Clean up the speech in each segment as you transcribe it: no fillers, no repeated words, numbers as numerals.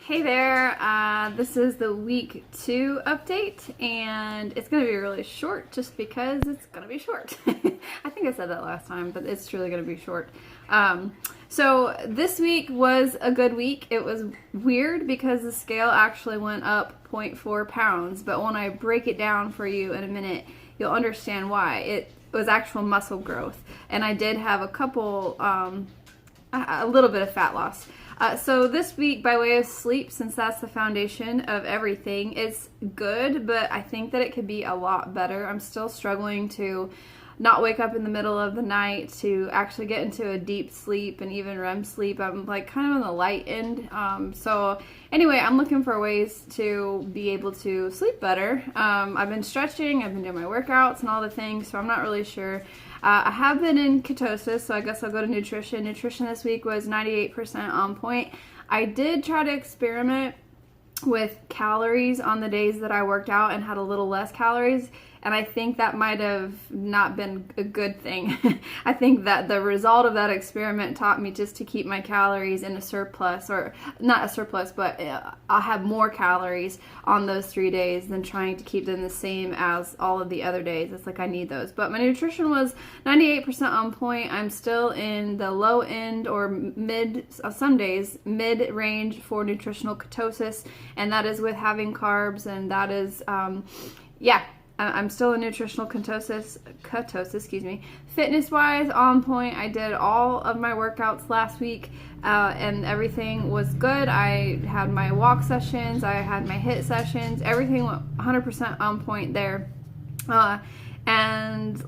Hey there, this is the week 2 update, and it's going to be really short just because it's going to be short. I think I said that last time, but it's truly going to be short. So this week was a good week. It was weird because the scale actually went up 0.4 pounds, but when I break it down for you in a minute, you'll understand why. It was actual muscle growth, and I did have a little bit of fat loss. So this week, by way of sleep, since that's the foundation of everything, it's good, but I think that it could be a lot better. I'm still struggling to not wake up in the middle of the night, to actually get into a deep sleep and even REM sleep. I'm like kind of on the light end. So anyway, I'm looking for ways to be able to sleep better. I've been stretching, I've been doing my workouts and all the things, so I'm not really sure. I have been in ketosis, so I guess I'll go to nutrition. Nutrition this week was 98% on point. I did try to experiment with calories on the days that I worked out and had a little less calories, and I think that might have not been a good thing. I think that the result of that experiment taught me just to keep my calories in a surplus, or not a surplus, but I'll have more calories on those 3 days than trying to keep them the same as all of the other days. It's like I need those. But my nutrition was 98% on point. I'm still in the low end or some days, mid range for nutritional ketosis, and that is with having carbs, and that is, I'm still in nutritional ketosis, Fitness-wise, on point. I did all of my workouts last week, and everything was good. I had my walk sessions, I had my HIIT sessions, everything went 100% on point there. And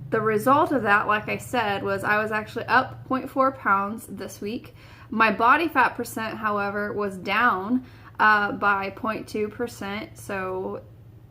the result of that, like I said, was I was actually up 0.4 pounds this week. My body fat percent, however, was down by 0.2%,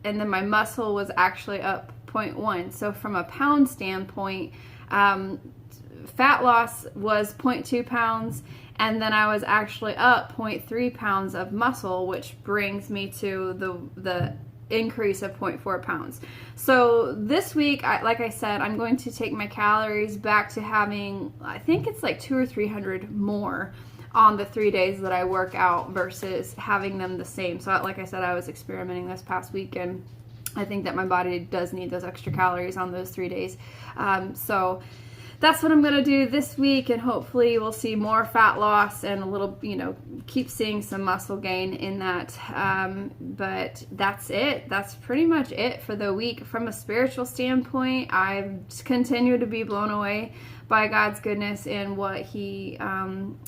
and then my muscle was actually up 0.1. So from a pound standpoint, fat loss was 0.2 pounds, and then I was actually up 0.3 pounds of muscle, which brings me to the increase of 0.4 pounds. So this week, like I said, I'm going to take my calories back to having, I think it's like 200 or 300 more on the 3 days that I work out versus having them the same. So like I said, I was experimenting this past week, and I think that my body does need those extra calories on those 3 days. So that's what I'm going to do this week, and hopefully we'll see more fat loss and a little, keep seeing some muscle gain in that. But that's it. That's pretty much it for the week. From a spiritual standpoint, I've continued to be blown away by God's goodness and what He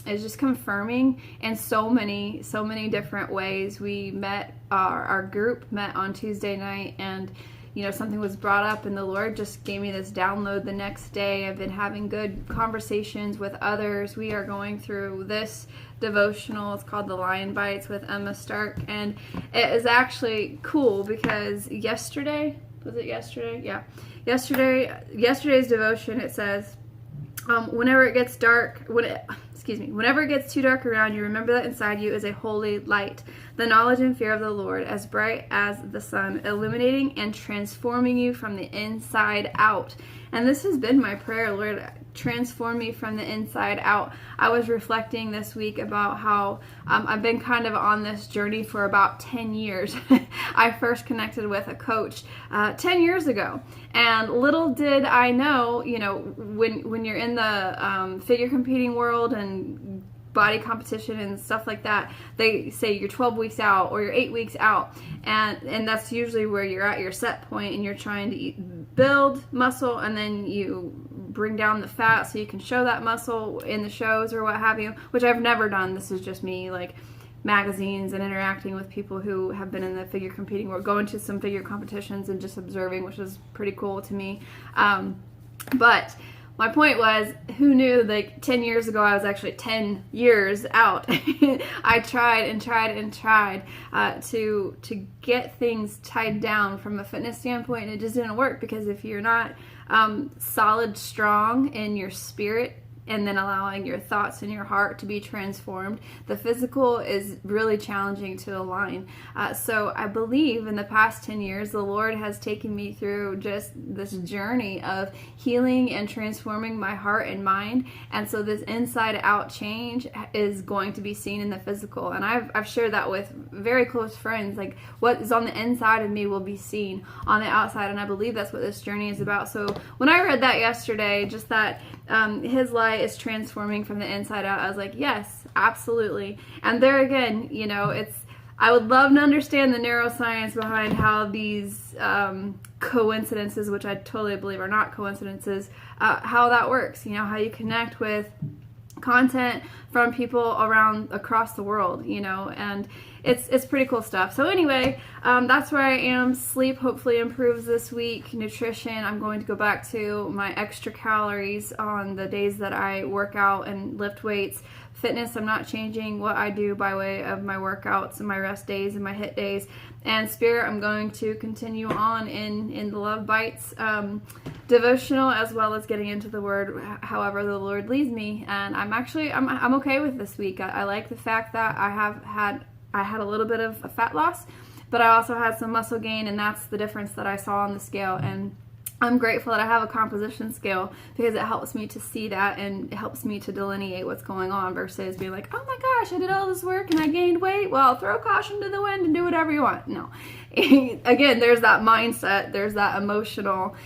is just confirming in so many different ways. We met, our group met on Tuesday night, and something was brought up, and the Lord just gave me this download the next day. I've been having good conversations with others. We are going through this devotional. It's called The Lion Bites with Emma Stark, and it is actually cool because yesterday's devotion, it says, whenever it gets too dark around you, remember that inside you is a holy light, the knowledge and fear of the Lord, as bright as the sun, illuminating and transforming you from the inside out. And this has been my prayer, Lord, transform me from the inside out. I was reflecting this week about how I've been kind of on this journey for about 10 years. I first connected with a coach 10 years ago, and little did I know, when you're in the figure competing world and body competition and stuff like that, they say you're 12 weeks out or you're 8 weeks out, and that's usually where you're at your set point, and you're trying to build muscle, and then you bring down the fat so you can show that muscle in the shows or what have you, which I've never done. This is just me, like magazines and interacting with people who have been in the figure competing world, going to some figure competitions and just observing, which is pretty cool to me. But my point was, who knew, like 10 years ago I was actually 10 years out. I tried to get things tied down from a fitness standpoint, and it just didn't work, because if you're not solid, strong in your spirit and then allowing your thoughts and your heart to be transformed, the physical is really challenging to align. So I believe in the past 10 years, the Lord has taken me through just this journey of healing and transforming my heart and mind. And so this inside out change is going to be seen in the physical. And I've shared that with very close friends. Like, what is on the inside of me will be seen on the outside. And I believe that's what this journey is about. So when I read that yesterday, just that his light is transforming from the inside out, I was like, yes, absolutely. And there again, you know, I would love to understand the neuroscience behind how these coincidences, which I totally believe are not coincidences, how that works. You know, how you connect with content from people across the world, you know, and it's pretty cool stuff. So anyway, that's where I am. Sleep hopefully improves this week. Nutrition, I'm going to go back to my extra calories on the days that I work out and lift weights. Fitness, I'm not changing what I do by way of my workouts and my rest days and my HIIT days. And spirit, I'm going to continue on in the Love Bites devotional, as well as getting into the Word however the Lord leads me. And I'm okay with this week. I like the fact that I had a little bit of a fat loss, but I also had some muscle gain, and that's the difference that I saw on the scale. And I'm grateful that I have a composition scale, because it helps me to see that, and it helps me to delineate what's going on versus being like, oh my gosh, I did all this work and I gained weight. Well, throw caution to the wind and do whatever you want. No. Again, there's that mindset, there's that emotional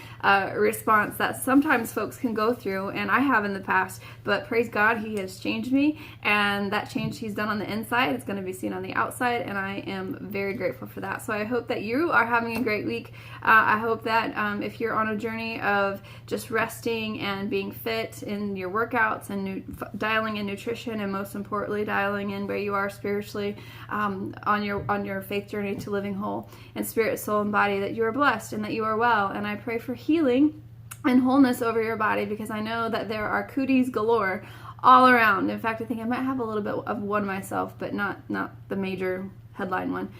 response that sometimes folks can go through, and I have in the past, but praise God, He has changed me, and that change He's done on the inside is going to be seen on the outside, and I am very grateful for that. So I hope that you are having a great week. I hope that if you're on a journey of just resting and being fit in your workouts and dialing in nutrition, and most importantly dialing in where you are spiritually on your faith journey to living whole in spirit, soul, and body, that you are blessed and that you are well. And I pray for healing and wholeness over your body, because I know that there are cooties galore all around. In fact, I think I might have a little bit of one myself, but not the major headline one.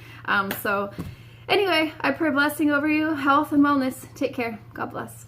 So anyway, I pray blessing over you, health and wellness. Take care. God bless.